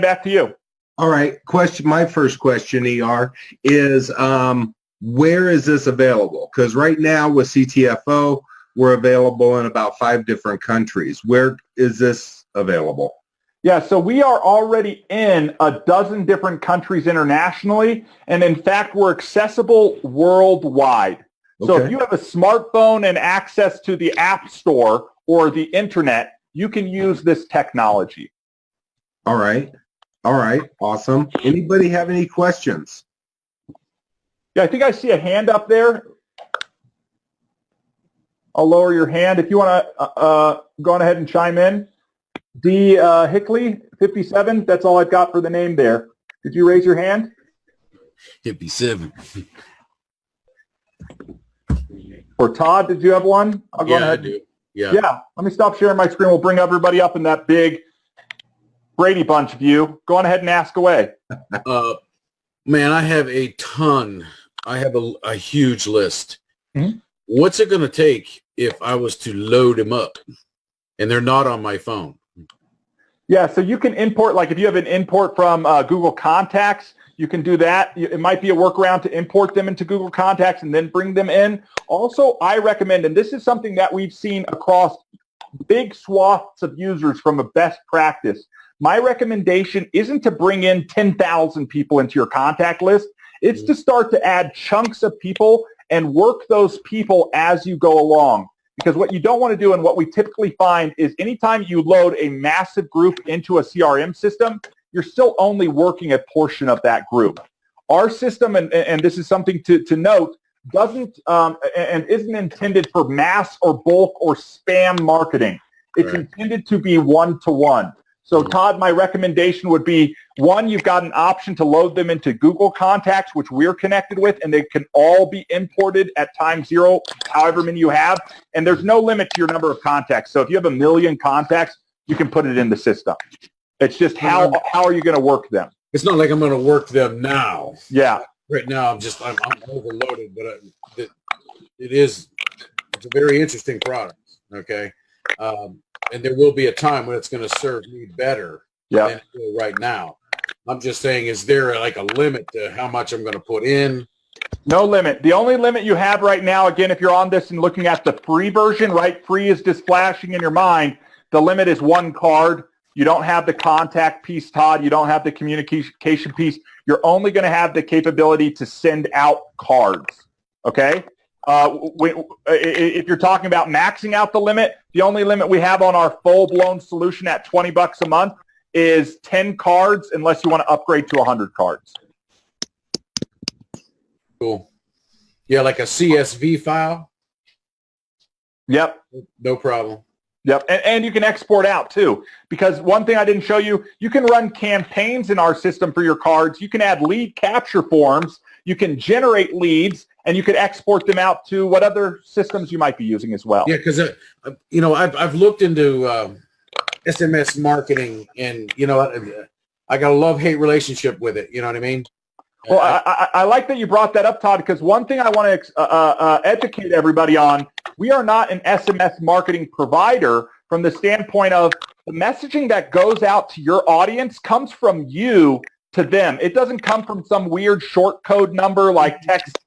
back to you. All right. My first question, ER, is where is this available? Because right now with CTFO, we're available in about 5 different countries. Where is this available? Yeah, so we are already in a dozen different countries internationally, and in fact, we're accessible worldwide. Okay. So if you have a smartphone and access to the App Store or the internet, you can use this technology. All right. All right. Awesome. Anybody have any questions? Yeah, I think I see a hand up there. I'll lower your hand if you want to go on ahead and chime in. D. Hickley, 57. That's all I've got for the name there. Did you raise your hand? 57. Or Todd, did you have one? I'll go ahead. I do. Yeah. Yeah. Let me stop sharing my screen. We'll bring everybody up in that big Brady Bunch view. Go on ahead and ask away. Man, I have a ton. I have a huge list. Mm-hmm. What's it going to take if I was to load them up and they're not on my phone? Yeah, so you can import, like if you have an import from Google Contacts, you can do that. It might be a workaround to import them into Google Contacts and then bring them in. Also, I recommend, and this is something that we've seen across big swaths of users from a best practice, my recommendation isn't to bring in 10,000 people into your contact list. It's to start to add chunks of people and work those people as you go along. Because what you don't want to do, and what we typically find, is anytime you load a massive group into a CRM system, you're still only working a portion of that group. Our system, and this is something to note, doesn't and isn't intended for mass or bulk or spam marketing. It's intended to be one-to-one. So Todd, my recommendation would be, one, you've got an option to load them into Google Contacts, which we're connected with, and they can all be imported at time 0, however many you have. And there's no limit to your number of contacts. So if you have 1 million contacts, you can put it in the system. It's just how are you going to work them? It's not like I'm going to work them now. Yeah. Right now, I'm overloaded, but it's a very interesting product. Okay. And there will be a time when it's going to serve me better than it will right now. I'm just saying, is there like a limit to how much I'm going to put in? No limit. The only limit you have right now, again, if you're on this and looking at the free version, right, free is just flashing in your mind. The limit is 1 card. You don't have the contact piece, Todd. You don't have the communication piece. You're only going to have the capability to send out cards, okay? If you're talking about maxing out the limit, the only limit we have on our full-blown solution at $20 a month is 10 cards, unless you want to upgrade to 100 cards. Cool. Yeah, like a CSV file? Yep. No problem. Yep, and you can export out too, because one thing I didn't show you, you can run campaigns in our system for your cards. You can add lead capture forms. You can generate leads, and you could export them out to what other systems you might be using as well. Yeah, because I've looked into SMS marketing, and I got a love-hate relationship with it. You know what I mean? Well, I like that you brought that up, Todd, because one thing I want to educate everybody on, we are not an SMS marketing provider from the standpoint of the messaging that goes out to your audience comes from you to them. It doesn't come from some weird short code number like text,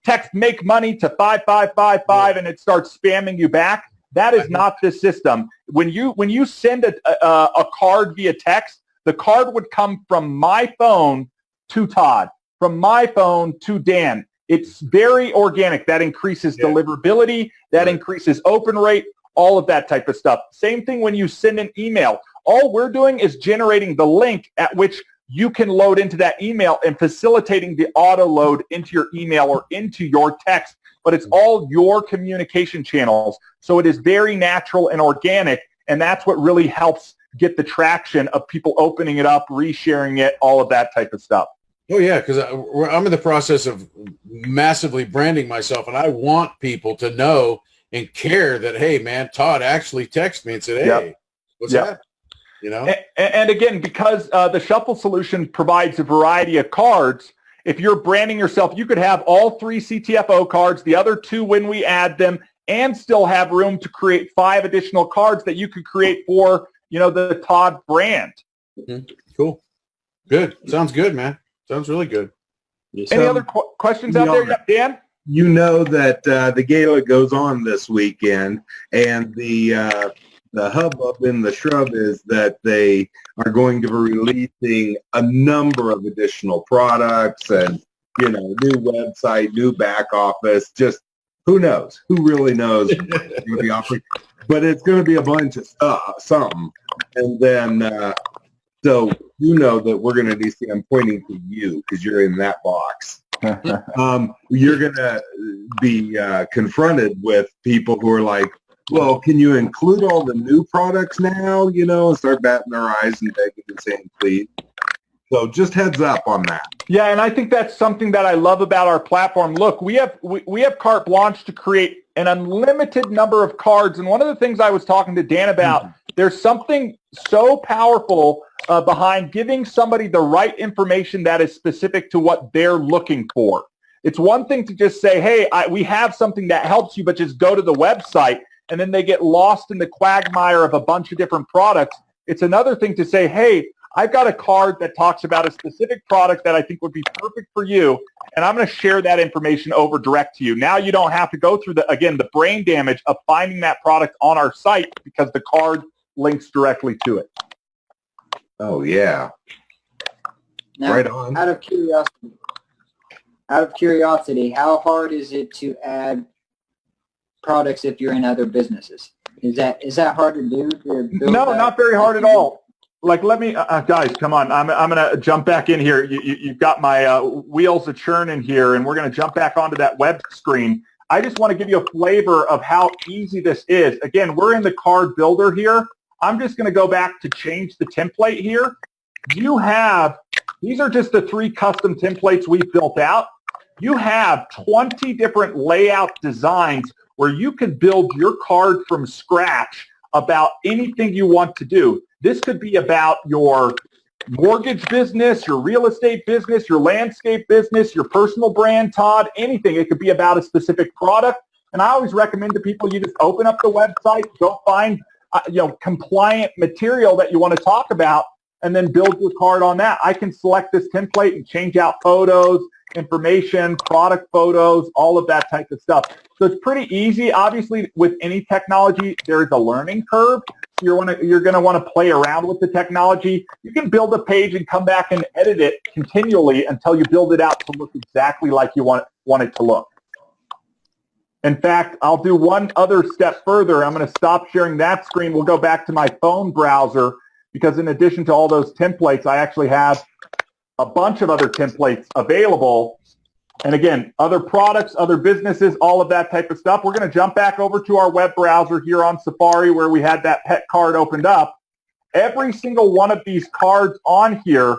text make money to 5555 and it starts spamming you back. That is not this system. When you send a card via text, the card would come from my phone to Todd, from my phone to Dan. It's very organic. That increases deliverability. That increases open rate, all of that type of stuff. Same thing when you send an email. All we're doing is generating the link at which you can load into that email and facilitating the auto load into your email or into your text. But it's all your communication channels. So it is very natural and organic, and that's what really helps get the traction of people opening it up, resharing it, all of that type of stuff. Oh, yeah, because I'm in the process of massively branding myself, and I want people to know and care that, hey, man, Todd actually texted me and said, hey, what's that? And again, because the Shuffle solution provides a variety of cards, if you're branding yourself, you could have all 3 CTFO cards, the other 2 when we add them, and still have room to create 5 additional cards that you could create for, the Todd brand. Cool. Good. Sounds good, man. Sounds really good. Any other questions out there, Dan? You know that the gala goes on this weekend, and the hubbub in the shrub is that they are going to be releasing a number of additional products and, new website, new back office. Just who knows? Who really knows what they're going to be offering? But it's going to be a bunch of stuff, something. And then, so that we're going to be, I'm pointing to you because you're in that box. You're going to be confronted with people who are like, well, can you include all the new products now, and start batting their eyes and begging and saying, please. So just heads up on that. Yeah, and I think that's something that I love about our platform. Look, we have carte blanche to create an unlimited number of cards. And one of the things I was talking to Dan about, there's something so powerful behind giving somebody the right information that is specific to what they're looking for. It's one thing to just say, hey, we have something that helps you, but just go to the website, and then they get lost in the quagmire of a bunch of different products. It's another thing to say, hey, I've got a card that talks about a specific product that I think would be perfect for you, and I'm going to share that information over direct to you. Now you don't have to go through, the brain damage of finding that product on our site because the card links directly to it. Oh, yeah. Now, right on. Out of curiosity, how hard is it to add products if you're in other businesses? Is that hard to do? No, not very hard at all. Like, let me, guys, come on. I'm going to jump back in here. You've got my wheels a churning here, and we're going to jump back onto that web screen. I just want to give you a flavor of how easy this is. Again, we're in the card builder here. I'm just going to go back to change the template here. These are just the 3 custom templates we've built out. You have 20 different layout designs where you can build your card from scratch about anything you want to do. This could be about your mortgage business, your real estate business, your landscape business, your personal brand, Todd, anything. It could be about a specific product. And I always recommend to people, you just open up the website, go find compliant material that you want to talk about, and then build your card on that. I can select this template and change out photos, information, product photos, all of that type of stuff. So it's pretty easy. Obviously, with any technology, there is a learning curve. You're going to want to play around with the technology. You can build a page and come back and edit it continually until you build it out to look exactly like you want it to look. In fact, I'll do one other step further. I'm going to stop sharing that screen. We'll go back to my phone browser because in addition to all those templates, I actually have a bunch of other templates available. And again, other products, other businesses, all of that type of stuff. We're going to jump back over to our web browser here on Safari where we had that pet card opened up. Every single one of these cards on here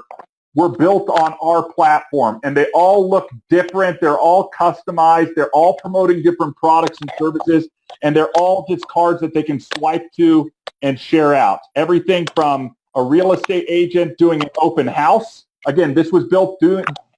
were built on our platform, and they all look different. They're all customized. They're all promoting different products and services, and they're all just cards that they can swipe to and share out. Everything from a real estate agent doing an open house. Again, this was built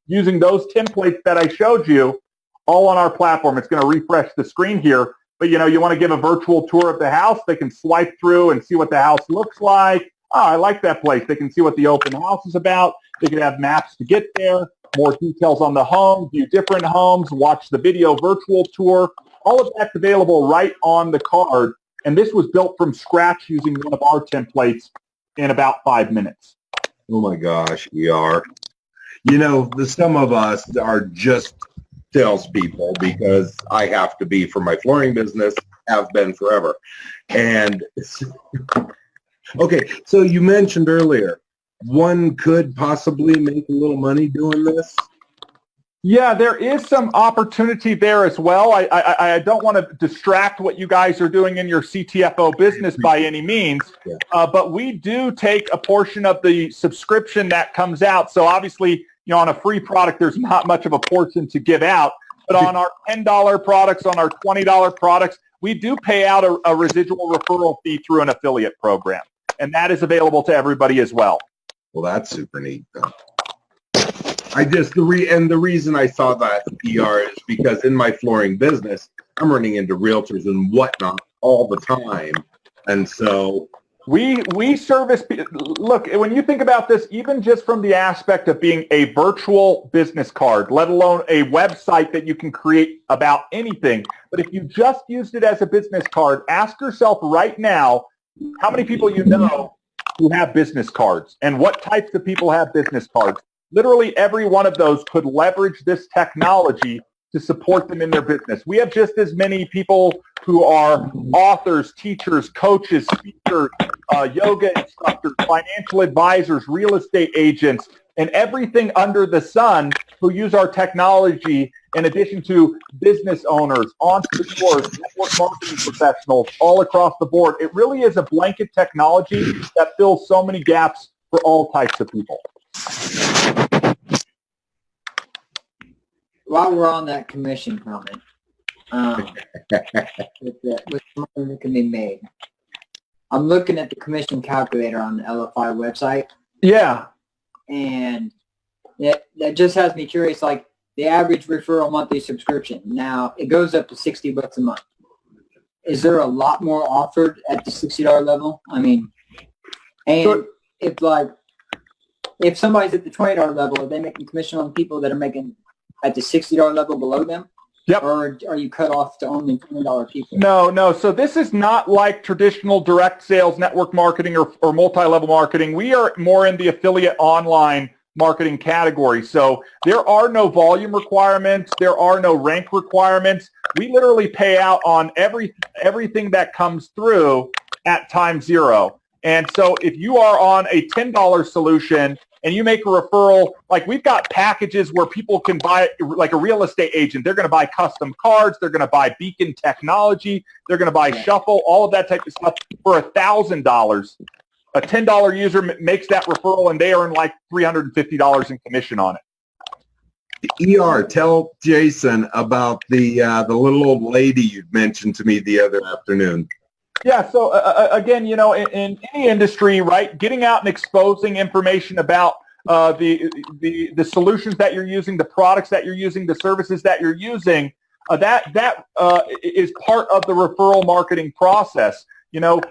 using those templates that I showed you all on our platform. It's going to refresh the screen here. But, you want to give a virtual tour of the house. They can swipe through and see what the house looks like. Oh, I like that place. They can see what the open house is about. They can have maps to get there, more details on the home, view different homes, watch the video virtual tour. All of that's available right on the card. And this was built from scratch using one of our templates in about 5 minutes. Oh, my gosh, we are. Some of us are just salespeople because I have to be for my flooring business, have been forever. And okay, so you mentioned earlier, one could possibly make a little money doing this? Yeah, there is some opportunity there as well. I don't want to distract what you guys are doing in your CTFO business by any means, but we do take a portion of the subscription that comes out. So obviously, on a free product, there's not much of a portion to give out. But on our $10 products, on our $20 products, we do pay out a residual referral fee through an affiliate program. And that is available to everybody as well. Well, that's super neat, though. The reason I saw that ER is because in my flooring business, I'm running into realtors and whatnot all the time. And so We service, look, when you think about this, even just from the aspect of being a virtual business card, let alone a website that you can create about anything, but if you just used it as a business card, ask yourself right now, how many people you know who have business cards and what types of people have business cards? Literally every one of those could leverage this technology to support them in their business. We have just as many people who are authors, teachers, coaches, speakers, yoga instructors, financial advisors, real estate agents, and everything under the sun who use our technology in addition to business owners, entrepreneurs, network marketing professionals, all across the board. It really is a blanket technology that fills so many gaps for all types of people. While we're on that commission comment, with money that can be made, I'm looking at the commission calculator on the Elify website. Yeah. And that just has me curious, like the average referral monthly subscription. Now, it goes up to $60 a month. Is there a lot more offered at the $60 level? I mean, and if somebody's at the $20 level, are they making commission on people that are making at the $60 level below them? Yep. Or are you cut off to only $20 people? No. So this is not like traditional direct sales, network marketing, or multi-level marketing. We are more in the affiliate online marketing category. So there are no volume requirements. There are no rank requirements. We literally pay out on everything that comes through at time zero. And so if you are on a $10 solution and you make a referral, like we've got packages where people can buy, like a real estate agent, they're going to buy custom cards, they're going to buy beacon technology, they're going to buy shuffle, all of that type of stuff for $1,000. A $10 user makes that referral and they earn like $350 in commission on it. ER, tell Jason about the little old lady you mentioned to me the other afternoon. Yeah, so again, you know, in any industry, right, getting out and exposing information about the solutions that you're using, the products that you're using, the services that you're using, that is part of the referral marketing process. You know,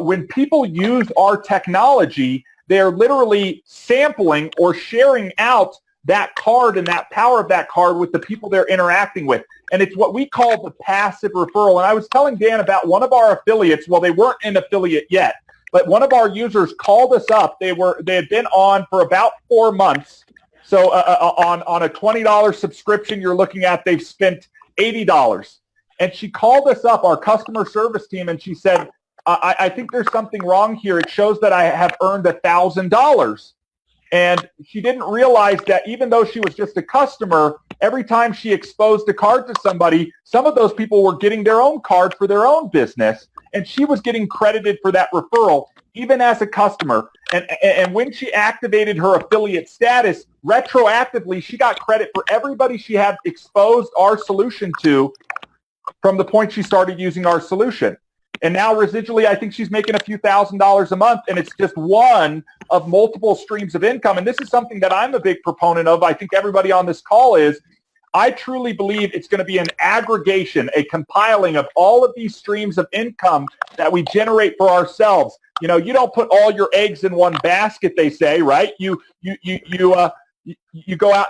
when people use our technology, they're literally sampling or sharing out that card and that power of that card with the people they're interacting with. And it's what we call the passive referral. And I was telling Dan about one of our affiliates. Well, they weren't an affiliate yet, but one of our users called us up. They had been on for about 4 months. So on a $20 subscription, you're looking at, they've spent $80. And she called us up, our customer service team, and she said, I think there's something wrong here. It shows that I have earned $1,000. And she didn't realize that even though she was just a customer, every time she exposed a card to somebody, some of those people were getting their own card for their own business, and she was getting credited for that referral, even as a customer. And when she activated her affiliate status, retroactively, she got credit for everybody she had exposed our solution to from the point she started using our solution. And now residually, I think she's making a few $1,000s a month, and it's just one of multiple streams of income. And this is something that I'm a big proponent of. I think everybody on this call is. I truly believe it's going to be an aggregation, a compiling of all of these streams of income that we generate for ourselves. You know, you don't put all your eggs in one basket, they say, right? You go out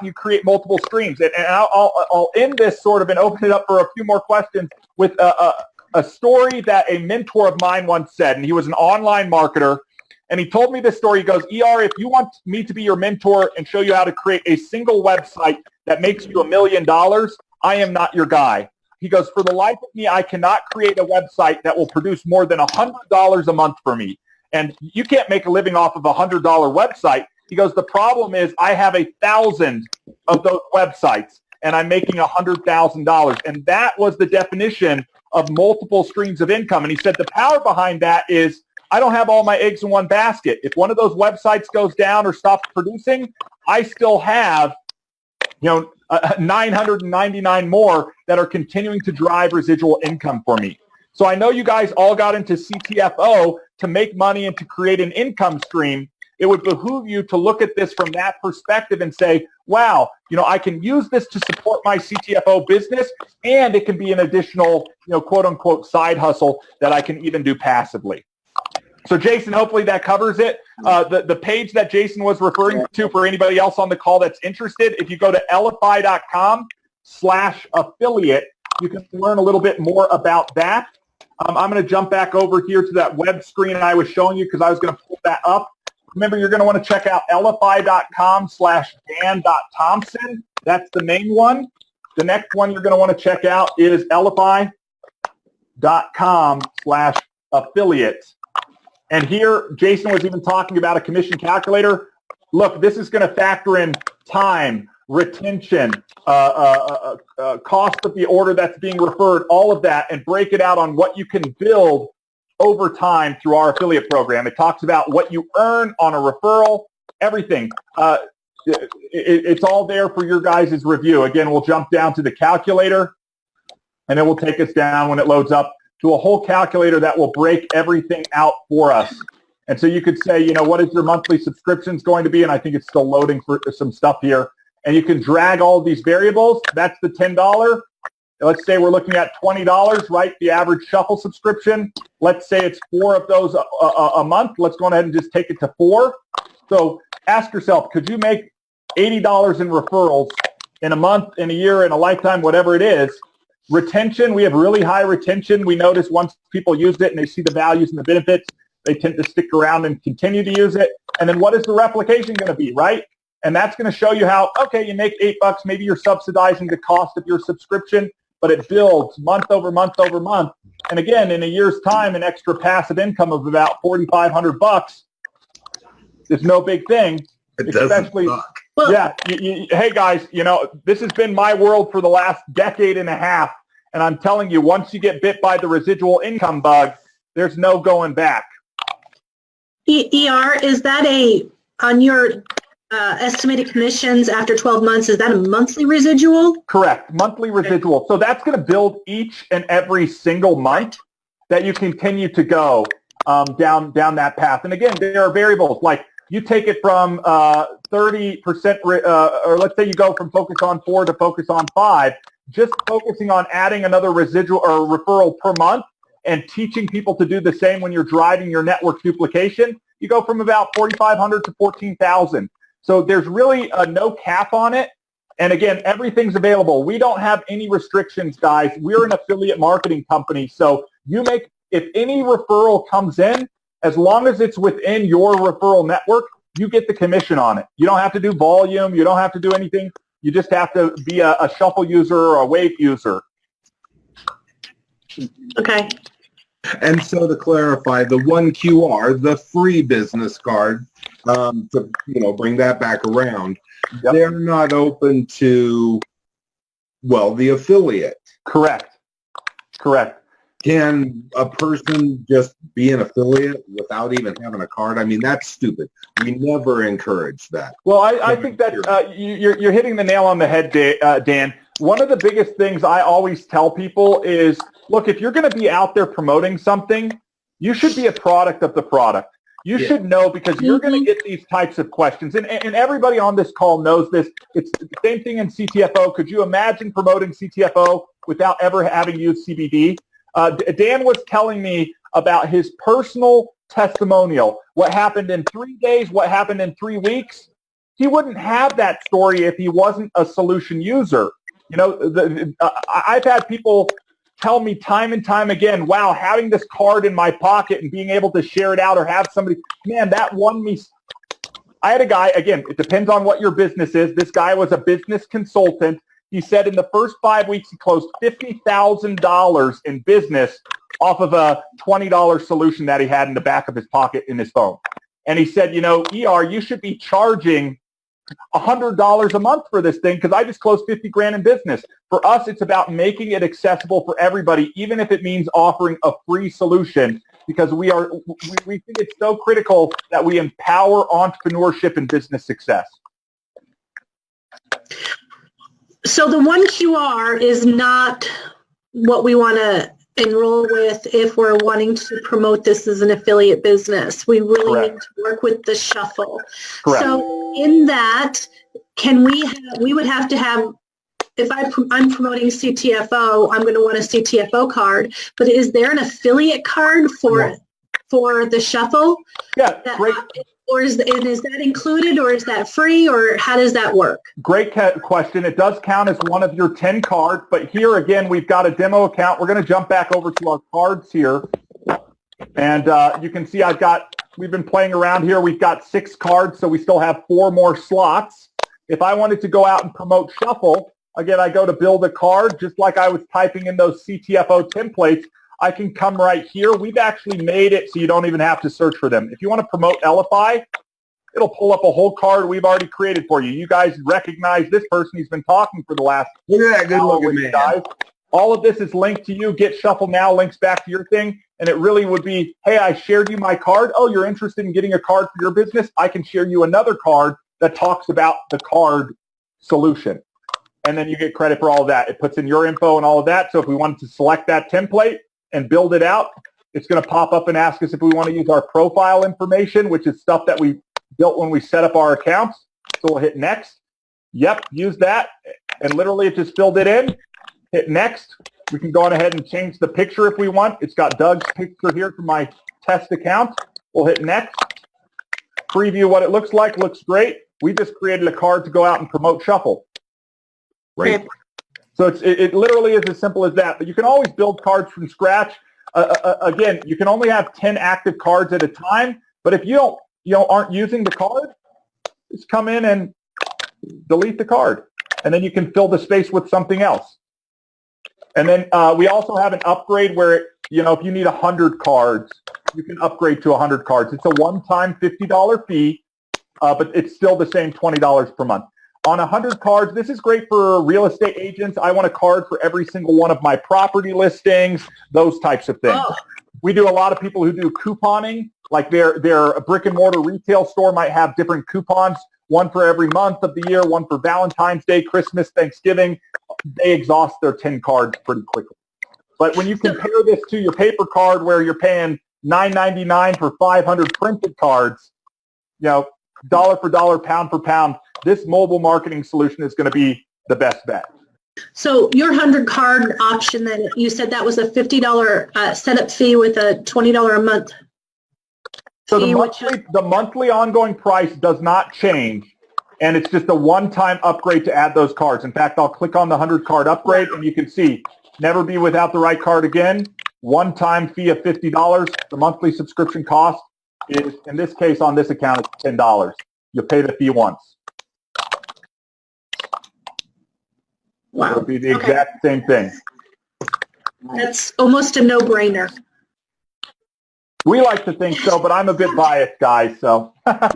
and you create multiple streams. And I'll end this sort of and open it up for a few more questions with a story that a mentor of mine once said, and he was an online marketer, and he told me this story. He goes, ER, if you want me to be your mentor and show you how to create a single website that makes you $1 million, I am not your guy. He goes, for the life of me, I cannot create a website that will produce more than $100 a month for me. And you can't make a living off of a $100 website. He goes, the problem is I have 1,000 of those websites, and I'm making $100,000. And that was the definition of multiple streams of income. And he said the power behind that is I don't have all my eggs in one basket. If one of those websites goes down or stops producing, I still have 999 more that are continuing to drive residual income for me. So I know you guys all got into CTFO to make money and to create an income stream. It would behoove you to look at this from that perspective and say, wow, I can use this to support my CTFO business, and it can be an additional, quote unquote, side hustle that I can even do passively. So Jason, hopefully that covers it. The page that Jason was referring to for anybody else on the call that's interested, if you go to elify.com/affiliate, you can learn a little bit more about that. I'm going to jump back over here to that web screen I was showing you because I was going to pull that up. Remember, you're going to want to check out elify.com/dan.thompson. That's the main one. The next one you're going to want to check out is elify.com/affiliate. And here, Jason was even talking about a commission calculator. Look, this is going to factor in time, retention, cost of the order that's being referred, all of that, and break it out on what you can build over time through our affiliate program. It talks about what you earn on a referral, everything. It's all there for your guys' review. Again, we'll jump down to the calculator, and it will take us down when it loads up to a whole calculator that will break everything out for us. And so you could say, what is your monthly subscriptions going to be? And I think it's still loading for some stuff here. And you can drag all of these variables. That's the $10. Let's say we're looking at $20, right? The average shuffle subscription. Let's say it's 4 of those a month. Let's go ahead and just take it to 4. So ask yourself, could you make $80 in referrals in a month, in a year, in a lifetime, whatever it is? Retention, we have really high retention. We notice once people use it and they see the values and the benefits, they tend to stick around and continue to use it. And then what is the replication going to be, right? And that's going to show you how, okay, you make $8, maybe you're subsidizing the cost of your subscription, but it builds month over month over month. And again, in a year's time, an extra passive income of about $4,500 is no big thing. It especially, yeah. Hey guys, this has been my world for the last decade and a half, and I'm telling you, once you get bit by the residual income bug, there's no going back. ER, is that on your estimated commissions after 12 months, is that a monthly residual? Correct, monthly residual. So that's going to build each and every single month that you continue to go down that path. And again, there are variables like you take it from 30%, or let's say you go from focus on 4 to focus on 5, just focusing on adding another residual or referral per month and teaching people to do the same when you're driving your network duplication, you go from about 4,500 to 14,000. So there's really no cap on it. And again, everything's available. We don't have any restrictions, guys. We're an affiliate marketing company. So if any referral comes in, as long as it's within your referral network, you get the commission on it. You don't have to do volume. You don't have to do anything. You just have to be a Shuffle user or a Wave user. Okay. And so to clarify, the 1QR, the free business card, to bring that back around, yep. They're not open to, the affiliate. Correct. Can a person just be an affiliate without even having a card? I mean, that's stupid. We never encourage that. Well, I think that you're hitting the nail on the head, Dan. One of the biggest things I always tell people is, look, if you're going to be out there promoting something, you should be a product of the product. You should know, because you're going to get these types of questions. And everybody on this call knows this. It's the same thing in CTFO. Could you imagine promoting CTFO without ever having used CBD? Dan was telling me about his personal testimonial. What happened in 3 days, what happened in 3 weeks. He wouldn't have that story if he wasn't a solution user. I've had people tell me time and time again, wow, having this card in my pocket and being able to share it out or have somebody, man, that won me. I had a guy, again, it depends on what your business is. This guy was a business consultant. He said in the first 5 weeks, he closed $50,000 in business off of a $20 solution that he had in the back of his pocket in his phone. And he said, ER, you should be charging $100 a month for this thing, because I just closed 50 grand in business. For us, it's about making it accessible for everybody, even if it means offering a free solution, because we think it's so critical that we empower entrepreneurship and business success. So the 1QR is not what we want to enroll with if we're wanting to promote this as an affiliate business. We really need to work with the Shuffle. Correct. So in that, we would have to have, if I'm promoting CTFO, I'm going to want a CTFO card, but is there an affiliate card for for the shuffle? Yeah, great. Or is that included, or is that free, or how does that work? Great question. It does count as one of your 10 cards, but here again, we've got a demo account. We're going to jump back over to our cards here. And you can see we've been playing around here. We've got 6 cards, so we still have 4 more slots. If I wanted to go out and promote shuffle, again, I go to build a card, just like I was typing in those CTFO templates. I can come right here. We've actually made it so you don't even have to search for them. If you want to promote Elify, it'll pull up a whole card we've already created for you. You guys recognize this person. He's been talking for the last Look at that good looking man. Guys. All of this is linked to you. Get Shuffle Now links back to your thing. And it really would be, hey, I shared you my card. Oh, you're interested in getting a card for your business? I can share you another card that talks about the card solution. And then you get credit for all of that. It puts in your info and all of that. So if we wanted to select that template and build it out, it's going to pop up and ask us if we want to use our profile information, which is stuff that we built when we set up our accounts. So we'll hit next. Yep, use that. And literally it just filled it in. Hit next. We can go on ahead and change the picture if we want. It's got Doug's picture here from my test account. We'll hit next. Preview what it looks like. Looks great. We just created a card to go out and promote Shuffle. Right. Okay. So it literally is as simple as that. But you can always build cards from scratch. Again, you can only have 10 active cards at a time. But if you aren't using the card, just come in and delete the card, and then you can fill the space with something else. And then we also have an upgrade where if you need 100 cards, you can upgrade to 100 cards. It's a one-time $50 fee, but it's still the same $20 per month. On 100 cards, this is great for real estate agents. I want a card for every single one of my property listings, those types of things. Oh. We do a lot of people who do couponing, like their brick and mortar retail store might have different coupons, one for every month of the year, one for Valentine's Day, Christmas, Thanksgiving. They exhaust their 10 cards pretty quickly. But when you compare this to your paper card where you're paying $9.99 for 500 printed cards, dollar for dollar, pound for pound, this mobile marketing solution is going to be the best bet. So your 100 card option that you said that was a $50 setup fee with a $20 a month. So the monthly ongoing price does not change, and it's just a one-time upgrade to add those cards. In fact, I'll click on the 100 card upgrade, and you can see never be without the right card again. One-time fee of $50. The monthly subscription cost is, in this case, on this account, it's $10. You'll pay the fee once. Wow. It'll be the exact same thing. That's almost a no-brainer. We like to think so, but I'm a bit biased, guys, so.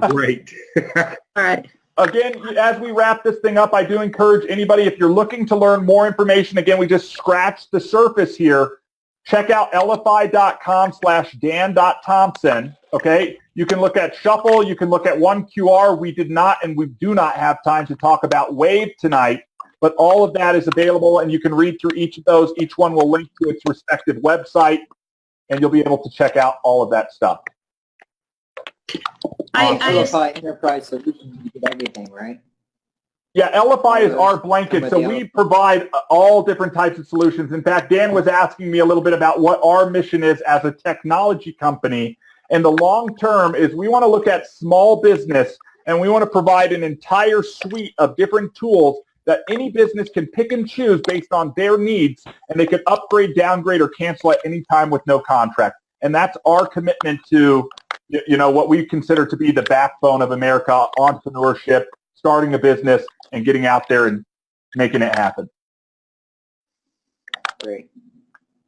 Great. All right. Again, as we wrap this thing up, I do encourage anybody, if you're looking to learn more information, again, we just scratched the surface here. Check out elify.com/dan.thompson, okay? You can look at Shuffle. You can look at 1QR. We did not, and we do not have time to talk about Wave tonight, but all of that is available, and you can read through each of those. Each one will link to its respective website, and you'll be able to check out all of that stuff. Elify Enterprise Solutions, you get everything, right? Yeah, Elify is our blanket, so we provide all different types of solutions. In fact, Dan was asking me a little bit about what our mission is as a technology company, and the long term is we want to look at small business, and we want to provide an entire suite of different tools that any business can pick and choose based on their needs, and they can upgrade, downgrade, or cancel at any time with no contract. And that's our commitment to, what we consider to be the backbone of America, entrepreneurship, starting a business, and getting out there and making it happen. Great.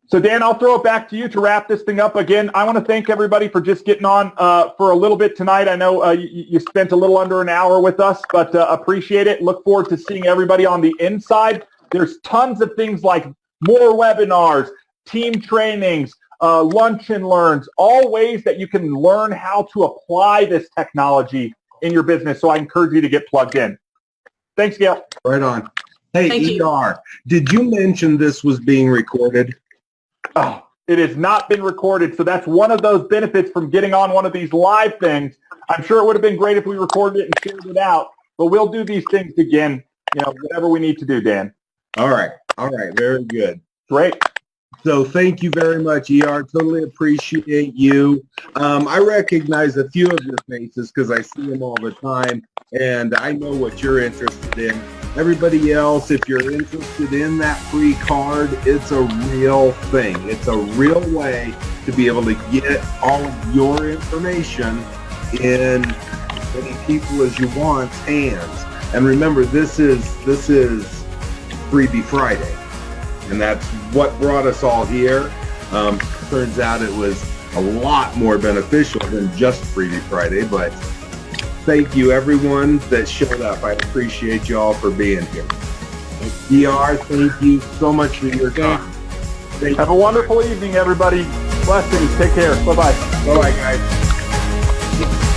So, Dan, I'll throw it back to you to wrap this thing up. Again, I want to thank everybody for just getting on for a little bit tonight. I know you spent a little under an hour with us, but appreciate it. Look forward to seeing everybody on the inside. There's tons of things like more webinars, team trainings, lunch and learns, all ways that you can learn how to apply this technology in your business. So I encourage you to get plugged in. Thanks, Gail. Right on. Hey, ER, did you mention this was being recorded? Oh, it has not been recorded, so that's one of those benefits from getting on one of these live things. I'm sure it would have been great if we recorded it and shared it out, but we'll do these things again, whatever we need to do, Dan. All right. Very good. Great. So thank you very much, ER. Totally appreciate you. I recognize a few of your faces because I see them all the time, and I know what you're interested in. Everybody else, if you're interested in that free card, it's a real thing. It's a real way to be able to get all of your information in as many people as you want's hands. And remember, this is Freebie Friday. And that's what brought us all here. Turns out it was a lot more beneficial than just Freebie Friday, but thank you everyone that showed up. I appreciate you all for being here. DR, thank you so much for your time. Have a wonderful evening, everybody. Blessings. Take care. Bye-bye. Bye-bye, guys.